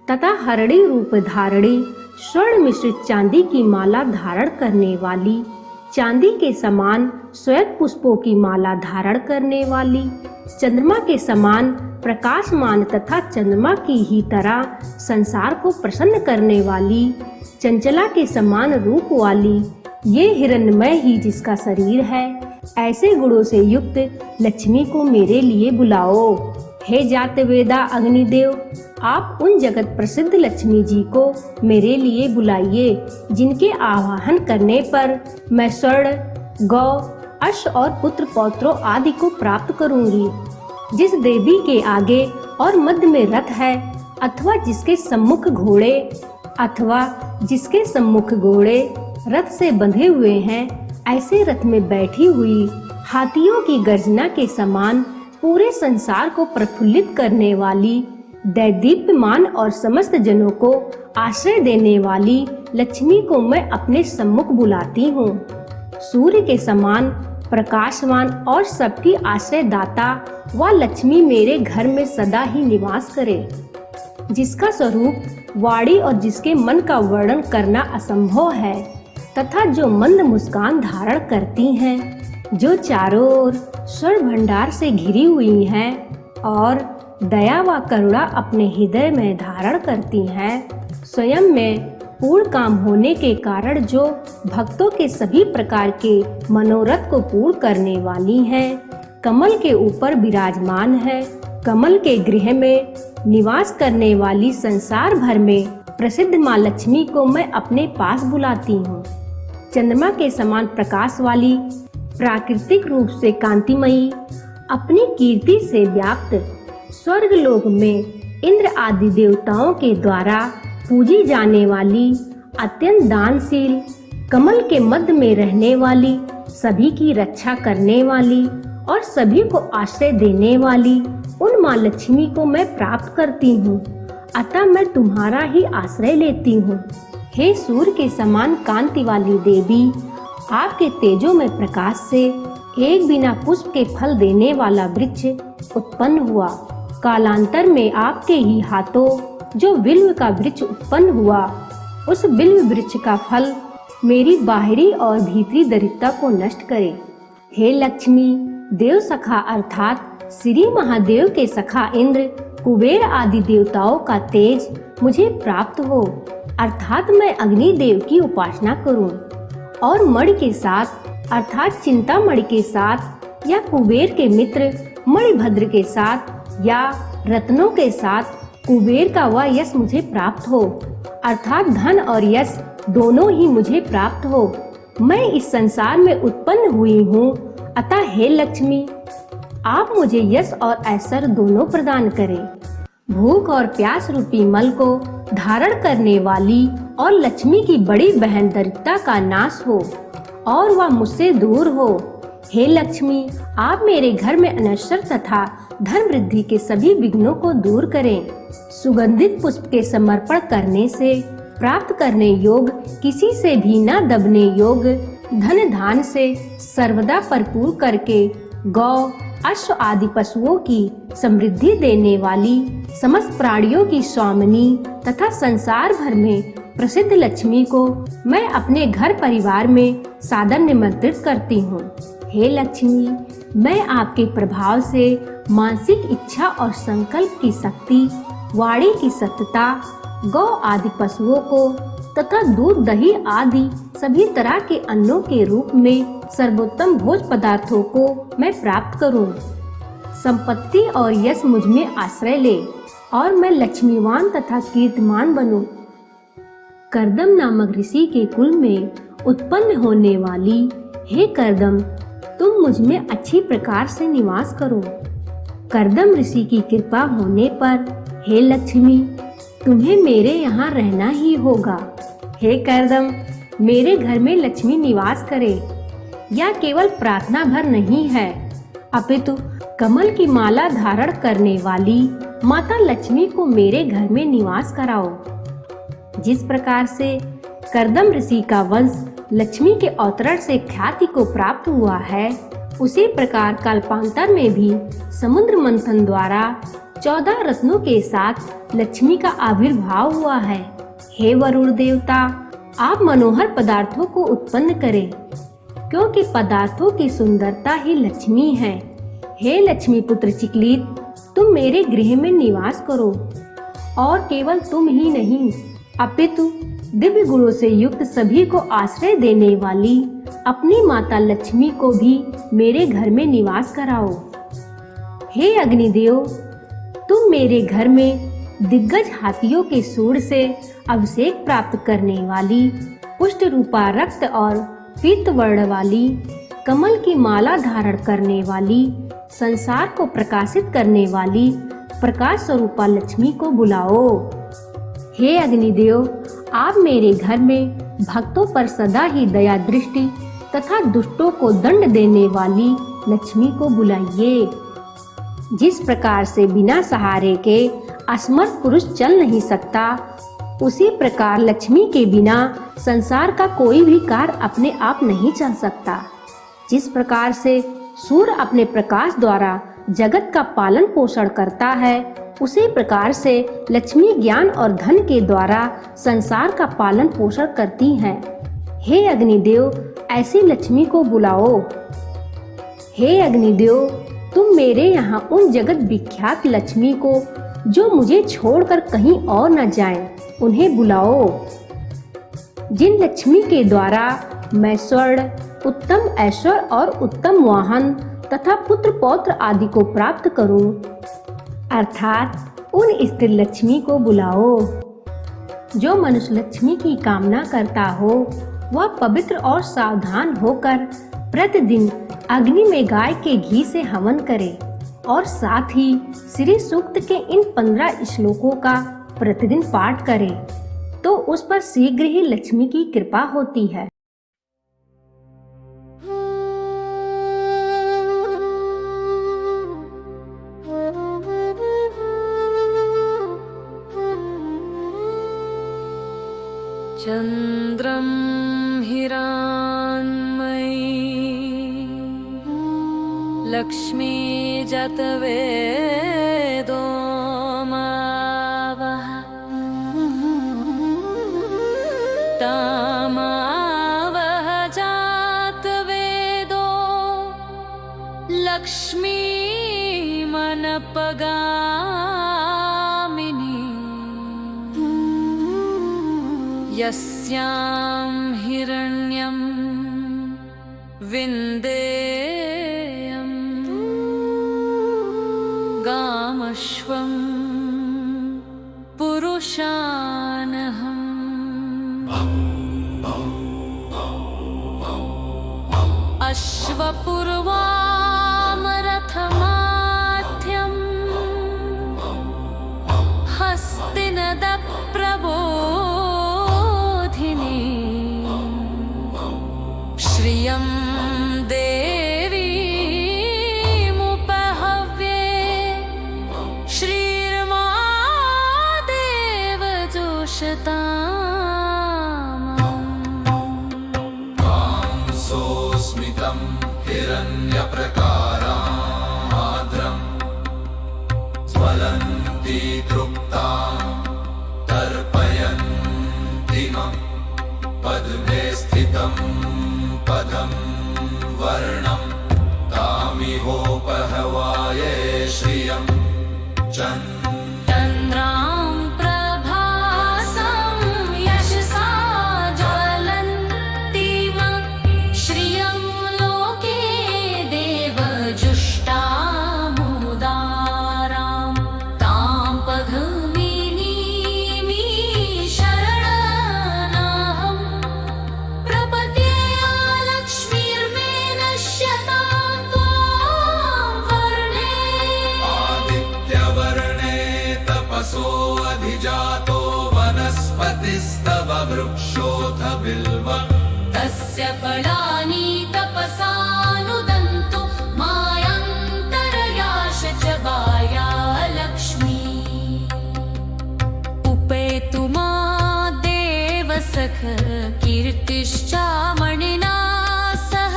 तथा हरणी रूप धारणी, स्वर्ण मिश्रित चांदी की माला धारण करने वाली, चांदी के समान श्वेत पुष्पों की माला धारण करने वाली, चंद्रमा के समान प्रकाशमान तथा चंद्रमा की ही तरह संसार को प्रसन्न करने वाली, चंचला के समान रूप वाली, ये हिरण्मय ही जिसका शरीर है, ऐसे गुणों से युक्त लक्ष्मी को मेरे लिए बुलाओ। हे जातवेदा अग्निदेव, आप उन जगत प्रसिद्ध लक्ष्मी जी को मेरे लिए बुलाइए, जिनके आवाहन करने पर मैं स्वर्ण, गौ, अश्व और पुत्र पौत्रों आदि को प्राप्त करूंगी। जिस देवी के आगे और मध्य में रथ है, अथवा जिसके सम्मुख घोड़े रथ से बंधे हुए हैं, ऐसे रथ में बैठी हुई हाथियों की गर्जना के समान पूरे संसार को प्रफुल्लित करने वाली, दैदीप्यमान और समस्त जनों को आश्रय देने वाली लक्ष्मी को मैं अपने सम्मुख बुलाती हूँ। सूर्य के समान प्रकाशवान और सबकी आश्रयदाता वह लक्ष्मी मेरे घर में सदा ही निवास करे, जिसका स्वरूप वाणी और जिसके मन का वर्णन करना असंभव है, तथा जो मंद मुस्कान धारण करती हैं, जो चारों ओर स्वर्ण भंडार से घिरी हुई हैं और दया व करुणा अपने हृदय में धारण करती हैं, स्वयं में पूर्ण काम होने के कारण जो भक्तों के सभी प्रकार के मनोरथ को पूर्ण करने वाली हैं, कमल के ऊपर विराजमान है, कमल के गृह में निवास करने वाली संसार भर में प्रसिद्ध माँ लक्ष्मी को मैं अपने पास बुलाती हूँ। चंद्रमा के समान प्रकाश वाली, प्राकृतिक रूप से कांतिमयी, अपनी कीर्ति से व्याप्त, स्वर्ग लोक में इंद्र आदि देवताओं के द्वारा पूजी जाने वाली, अत्यंत दानशील, कमल के मध्य में रहने वाली, सभी की रक्षा करने वाली और सभी को आश्रय देने वाली उन माँ लक्ष्मी को मैं प्राप्त करती हूँ, अतः मैं तुम्हारा ही आश्रय लेती हूँ। हे सूर्य के समान कांति वाली देवी, आपके तेजो में प्रकाश से एक बिना पुष्प के फल देने वाला वृक्ष उत्पन्न हुआ। कालांतर में आपके ही हाथों जो बिल्व का वृक्ष उत्पन्न हुआ, उस बिल्व वृक्ष का फल मेरी बाहरी और भीतरी दरिद्रता को नष्ट करे। हे लक्ष्मी, देव सखा अर्थात श्री महादेव के सखा इंद्र, कुबेर आदि देवताओं का तेज मुझे प्राप्त हो, अर्थात मैं अग्निदेव की उपासना करूं और मणि के साथ अर्थात चिंतामणि के साथ, या कुबेर के मित्र मणिभद्र के साथ, या रत्नों के साथ कुबेर का वह यश मुझे प्राप्त हो, अर्थात धन और यश दोनों ही मुझे प्राप्त हो। मैं इस संसार में उत्पन्न हुई हूँ, अतः हे लक्ष्मी, आप मुझे यश और ऐश्वर्य दोनों प्रदान करें। भूख और प्यास रूपी मल को धारण करने वाली और लक्ष्मी की बड़ी बहन दरिद्रता का नाश हो और वह मुझसे दूर हो। हे लक्ष्मी, आप मेरे घर में अनश्वर तथा धन वृद्धि के सभी विघ्नों को दूर करें। सुगंधित पुष्प के समर्पण करने से प्राप्त करने योग, किसी से भी न दबने योग, धन धान से सर्वदा भरपूर करके गौ, अश्व आदि पशुओं की समृद्धि देने वाली, समस्त प्राणियों की स्वामिनी तथा संसार भर में प्रसिद्ध लक्ष्मी को मैं अपने घर परिवार में सादर निमंत्रित करती हूँ। हे लक्ष्मी, मैं आपके प्रभाव से मानसिक इच्छा और संकल्प की शक्ति, वाणी की सत्यता, गौ आदि पशुओं को तथा दूध दही आदि सभी तरह के अन्नों के रूप में सर्वोत्तम भोज पदार्थों को मैं प्राप्त करूं। संपत्ति और यश मुझ में आश्रय ले और मैं लक्ष्मीवान तथा कीर्तिमान बनूं। कर्दम नामक ऋषि के कुल में उत्पन्न होने वाली हे कर्दम, तुम मुझ में अच्छी प्रकार से निवास करो। कर्दम ऋषि की कृपा होने पर हे लक्ष्मी, तुम्हें मेरे यहाँ रहना ही होगा। हे कर्दम, मेरे घर में लक्ष्मी निवास करे। यह केवल प्रार्थना भर नहीं है, अपितु कमल की माला धारण करने वाली माता लक्ष्मी को मेरे घर में निवास कराओ। जिस प्रकार से कर्दम ऋषि का वंश लक्ष्मी के अवतरण से ख्याति को प्राप्त हुआ है, उसी प्रकार कल्पांतर में भी समुद्र मंथन द्वारा 14 रत्नों के साथ लक्ष्मी का आविर्भाव हुआ है। हे वरुण देवता, आप मनोहर पदार्थों को उत्पन्न करें, क्योंकि पदार्थों की सुंदरता ही लक्ष्मी है। हे लक्ष्मी पुत्र चिकलित, तुम मेरे गृह में निवास करो, और केवल तुम ही नहीं अपितु दिव्य गुणों से युक्त सभी को आश्रय देने वाली अपनी माता लक्ष्मी को भी मेरे घर में निवास कराओ। हे अग्निदेव, तुम मेरे घर में दिग्गज हाथियों के सूंड से अभिषेक प्राप्त करने वाली पुष्ट रूपा रक्त और पीत वर्ण वाली कमल की माला धारण करने वाली संसार को प्रकाशित करने वाली प्रकाश स्वरूपा लक्ष्मी को बुलाओ। हे अग्निदेव, आप मेरे घर में भक्तों पर सदा ही दया दृष्टि तथा दुष्टों को दंड देने वाली लक्ष्मी को बुलाइए। जिस प्रकार से बिना सहारे के असमर्थ पुरुष चल नहीं सकता, उसी प्रकार लक्ष्मी के बिना संसार का कोई भी कार्य अपने आप नहीं चल सकता। जिस प्रकार से सूर्य अपने प्रकाश द्वारा जगत का पालन पोषण करता है, उसी प्रकार से लक्ष्मी ज्ञान और धन के द्वारा संसार का पालन पोषण करती हैं। हे अग्निदेव, ऐसी लक्ष्मी को बुलाओ। हे अग्निदेव, तुम मेरे यहाँ उन जगत विख्यात लक्ष्मी को जो मुझे छोड़कर कहीं और न जाएं, उन्हें बुलाओ। जिन लक्ष्मी के द्वारा मैं स्वर्ण, उत्तम ऐश्वर्य और उत्तम वाहन तथा पुत्र पौत्र आदि को प्राप्त करूं, अर्थात उन स्त्री लक्ष्मी को बुलाओ। जो मनुष्य लक्ष्मी की कामना करता हो, वह पवित्र और सावधान होकर प्रतिदिन अग्नि में गाय के घी से हवन करे और साथ ही श्री सूक्त के इन 15 श्लोकों का प्रतिदिन पाठ करे, तो उस पर शीघ्र ही लक्ष्मी की कृपा होती है। चन्द्रं हिरण्मयी लक्ष्मी जतवेदो मावः तामावः जातवेदो लक्ष्मी मनपगामिनी यस्यां हिरण्यं विन्देयं गामश्वं पुरुषानहम्। अश्वपूर्वामरथमाध्यं हस्तिनदप्रबोधिनी श्रियं देवीमुपहव्ये श्रीर्मादेव जोषताम्। सोऽस्मितं हिरण्यप्रकाराद्रं ज्वलन्ती तृप्तां तर्पयन्तीमं पद्मे स्थितं पदं वर्णं तामिहोपहवाये श्रियं चन्द्रां प्रभासं यशसा ज्वलन्तीमं श्रियं लोके देवजुष्टामुदारां तां पद्मिनीमी शरणमहं प्रपद्ये। लक्ष्मीर्मे नश्यतां त्वां वर्णे आदित्यवर्णे तपसो अधिजातो वनस्पतिस्तव वृक्षोऽथ बिल्वम् तस्य फलानि तपसानुदन्तो मायान्तरयाश च बाया लक्ष्मी। उपेतु मा देवसख कीर्तिश्चामणिना सह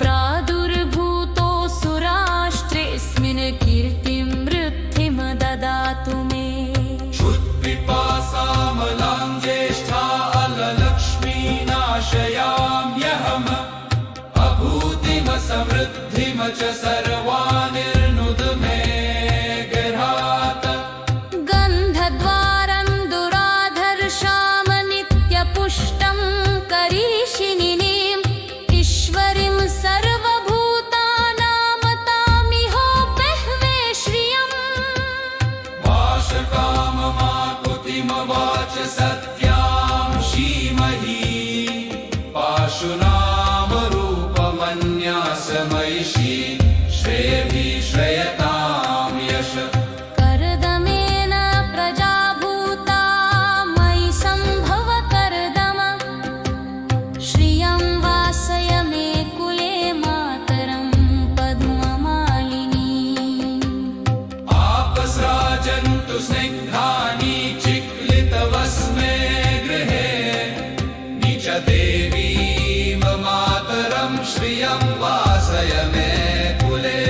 प्रादुर्भूतोऽसुराष्ट्रेऽस्मिन् कीर्तिं वृद्धिं ददातु मे। शुष्क सर्वानिर्नुद मे गृहात् गन्धद्वारं दुराधर्षां नित्यपुष्टं करीषिणीम् ईश्वरीं सर्वभूतानां तामिहोपह्वे श्रियम् वाशकाममाकुतिमवाच सत्यां शीमहि पाशुनामरूपमन्यासमैषी श्रेयभी श्रेयतां यश कर्दमेन प्रजाभूता मयि सम्भव कर्दम श्रियं वासय मे कुले मातरं पद्ममालिनी आपस्राजन्तु स्निग्धानि चिक्लितवस्मे गृहे निच देवी मातरं श्रियं वासय मे कुले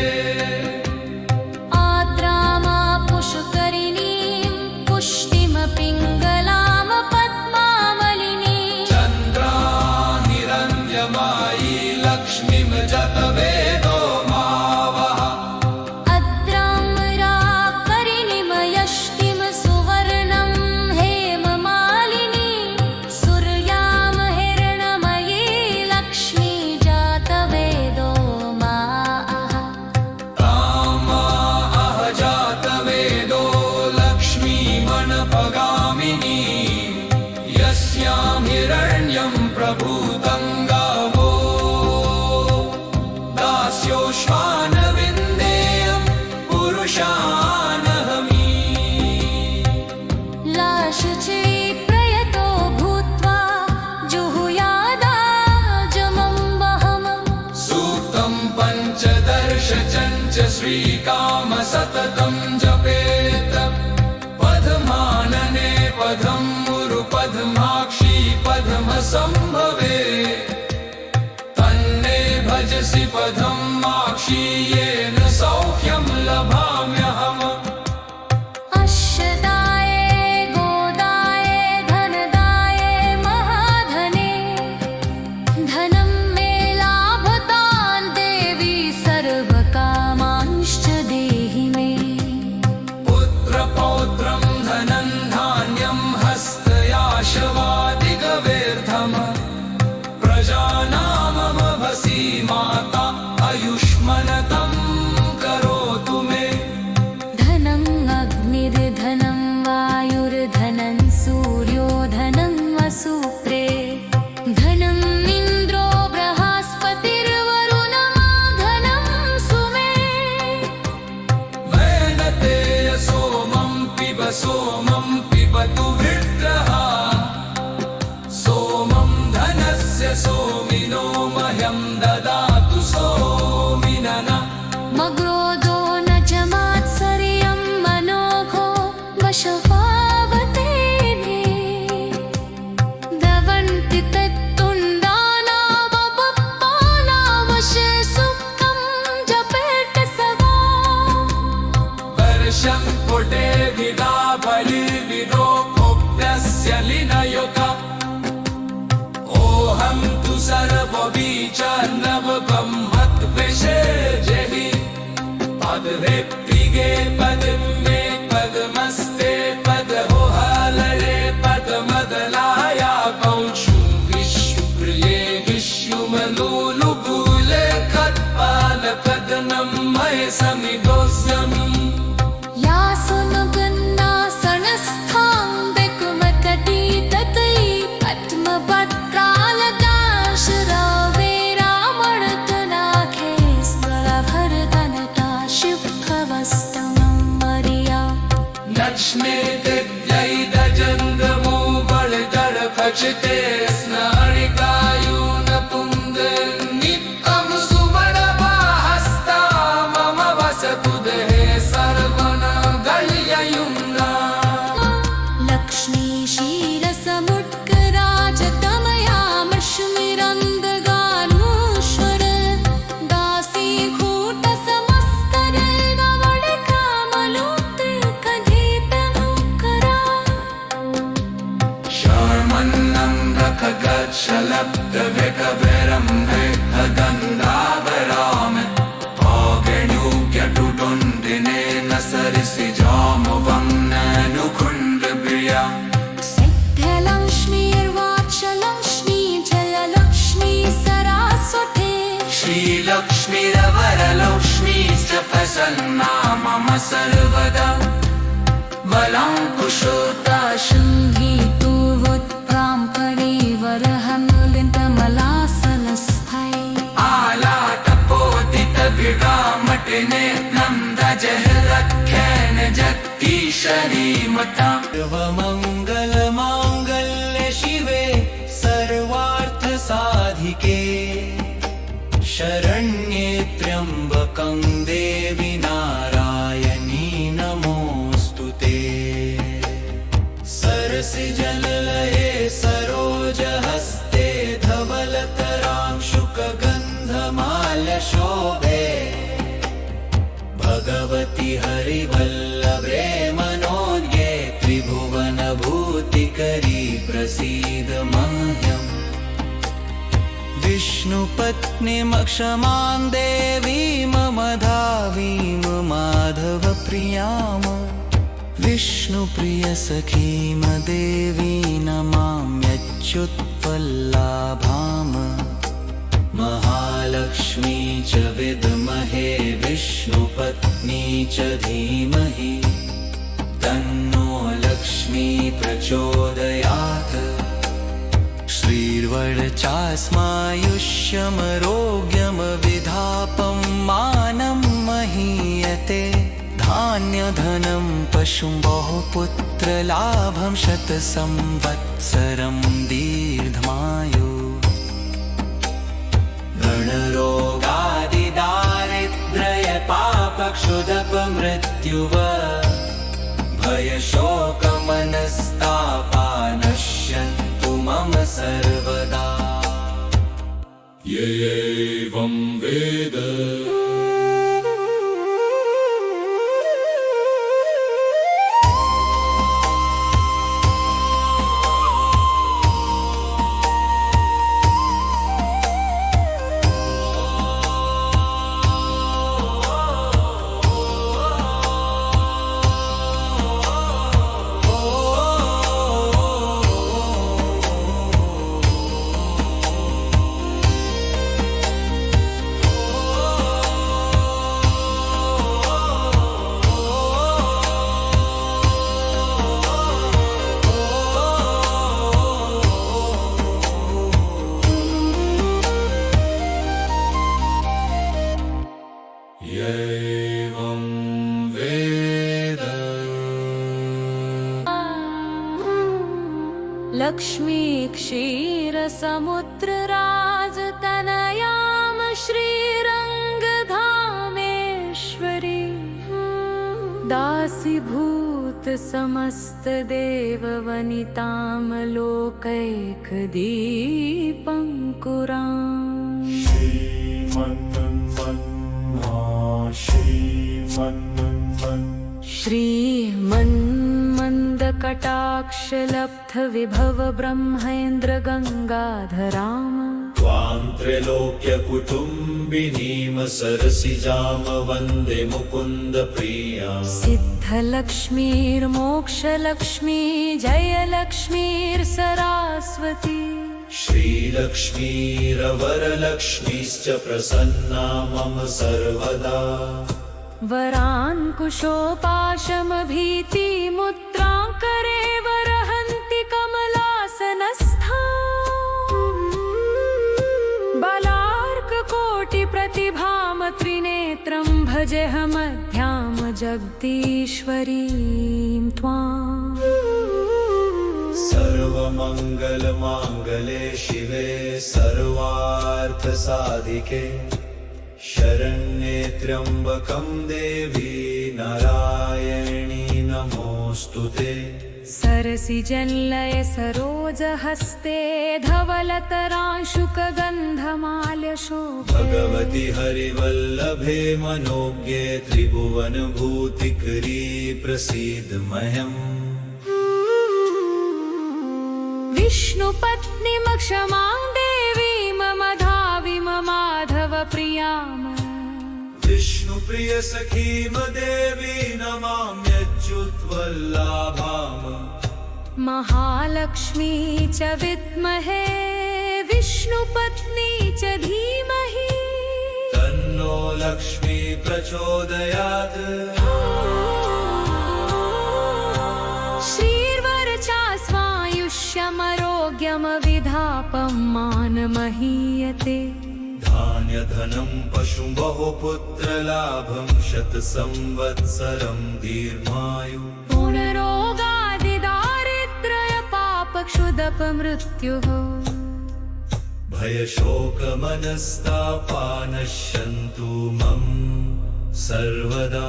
आद्रामापुष्करिणीं पुष्टिमपिङ्गलां पद्मावलिनीं चन्द्रानिरञ्जमायी लक्ष्मीं जतवेदो मावः अद्राम्राकरिणीं यष्टिं सुवर्णं हेममालिनीं सूर्यां हिरण्मयी लक्ष्मी जातवेदो माः तामाह जातवेदो लक्ष्मीमणपगामिनी यस्यां हिरण्यं प्रभूतं गावो दास्योश्वानविन्देयं पुरुषानहमि लाशुचे प्रयतो भूत्वा जुहुयादाजमं वहम् सूक्तं पञ्चदश चञ्च श्रीकाम सततं जपेत पद्मानने पदं मुरु पद्माक्षी पद्मसम्भवे तन्ने भजसि पदं माक्षी येन सौख्यं लभाम्यहम् अश्वदाये गोदाये धनदाये महाधने धनं मे लाभतां देवी सर्वकामांश्च देहि मे पुत्रपौत्रं धनं धान्यं हस्तयाशवादिगवेर्थम् प्रजानामभसि माता आयुष्मनतं करोतु मे धनं अग्निर्धनं वायुर्धनं सूर्यो धनं वसुप्रे धनं इन्द्रो बृहस्पतिर्वरुणः धनं सुमे वैनतेय सोमं पिबतु वृत्रः सोमं धनस्य सोमिनो मह्यं ददातु सोमिनः मग्रोदो न च मात्सर्यं मनोघो वशपावतेने दवन्ति तत्तुण्डानावपप्पानावशे सुखं जपेत सदा वर्षं पुटे विदा बलिर्विदो कोप्यस्य लिनयुत ओहं तु सर्वबीजनवकं मत्विषेजहि पद्वेप्तिगे पद्मे पद्मस्ते पदहोहलरे पद्मदलाया कौशु विश्वप्रिये विश्वमलूलुबुले कत्पालकदनं मय समिदोऽस्मि या सुनुगन्नासनस्थां बिकुमकटी ततै पद्मपत्रालकाशरावे रामणतनाखे स्थलभरतनटा शिवभवस्तमं मर्या लक्ष्मे दिव्यैदजङ्गमो बलजडखचिते स्नारिकायून पुङ्ग नित्यं सुवर्णवाहस्ता मम वसतु देहे सर्वनगल्ययुम्ना लक्ष्मी क्षीरसमुत्कराजतमयामश्मिरन्दगानूश्वर दासीकूटसमस्तरैर्ववणिकामलोत्कधीतमुकरा शर्मन्नं रखगच्छलब्धविकविरं गन्धावराम प्रसन्ना मम सर्वदा बलाङ्कुशोता शृङ्गीतुवुत्प्रां परिवरहन्लिन्तमलासनस्थै आलाटपोदितविरामटिनेत्रं दजहरख्येन जगदीशरीमताम् सर्वमङ्गलमाङ्गल्ये शिवे सर्वार्थसाधिके शरण्ये त्र्यम्बकं देवि नारायणी नमोऽस्तु ते सरसिजललये सरोजहस्ते धवलतरांशुकगन्धमाल्यशोभे भगवति हरिवल्लभे मनोज्ञे त्रिभुवनभूतिकरी प्रसीद मह्यम् विष्णुपत्नीमक्षमां देवीं मधावीं माधवप्रियां विष्णुप्रियसखीं देवीं नमाम्यच्युत्पल्लाभाम् महालक्ष्मी च विद्महे विष्णुपत्नी च धीमहि तन्नो लक्ष्मी प्रचोदयात् श्रीर्वरचास्मायुष्यमरोग्यं विधापं मानं महीयते धान्यधनं पशुं बहुपुत्रलाभं शतसंवत्सरं दीर्घमायु ऋणरोगादिदारिद्र्यपापक्षुदपमृत्युव भयशोकमनस्तापा नश्यन्तु मम सर्वदा ये एवं वेद एवं वेद लक्ष्मी क्षीरसमुद्रराजतनयां श्रीरङ्गधामेश्वरी दासीभूत समस्तदेववनितां लोकैकदीपङ्कुराम् श्रीमन्मन्दकटाक्षलब्धविभव ब्रह्मेन्द्र गङ्गाधराम त्वां त्रैलोक्यकुटुम्बिनीं सरसिजां वन्दे मुकुन्द प्रियाम् सिद्धलक्ष्मीर्मोक्षलक्ष्मी जयलक्ष्मीर्सरस्वती श्रीलक्ष्मीरवरलक्ष्मीश्च प्रसन्ना मम सर्वदा वराङ्कुशोपाशमभीतिमुद्राङ्करे वरहन्ति कमलासनस्था बलार्ककोटिप्रतिभां त्रिनेत्रं भजेऽहमध्यां जगदीश्वरीं त्वाम् सर्वमङ्गलमाङ्गले शिवे सर्वार्थसाधिके शरण्ये त्र्यम्बकं देवी नारायणी नमोऽस्तु ते सरसिजल्लय सरोजहस्ते धवलतरांशुकगन्धमाल्यशोभे भगवति हरिवल्लभे मनोज्ञे त्रिभुवनभूतिकरी प्रसीद मह्यम् विष्णुपत्नीमक्षमां देवीं मधावीं माधवप्रियाम् विष्णुप्रियसखीं देवी नमाम्यच्युतवल्लभाम् महालक्ष्मी च विद्महे विष्णुपत्नी च धीमहि तन्नो तन्नो लक्ष्मी प्रचोदयात् श्रीर्वरचास्वायुष्यमरोग्यमविधापं मानमहीयते धान्यधनं पशुं बहुपुत्रलाभं शतसंवत्सरं दीर्घायु पुनरोगादिदारिद्र्यपापक्षुदपमृत्युः भयशोकमनस्तापा नश्यन्तु मम सर्वदा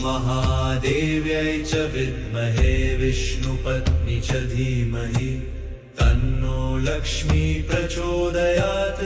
महादेव्यै च विद्महे विष्णुपत्नी च धीमहि तन्नो लक्ष्मी प्रचोदयात्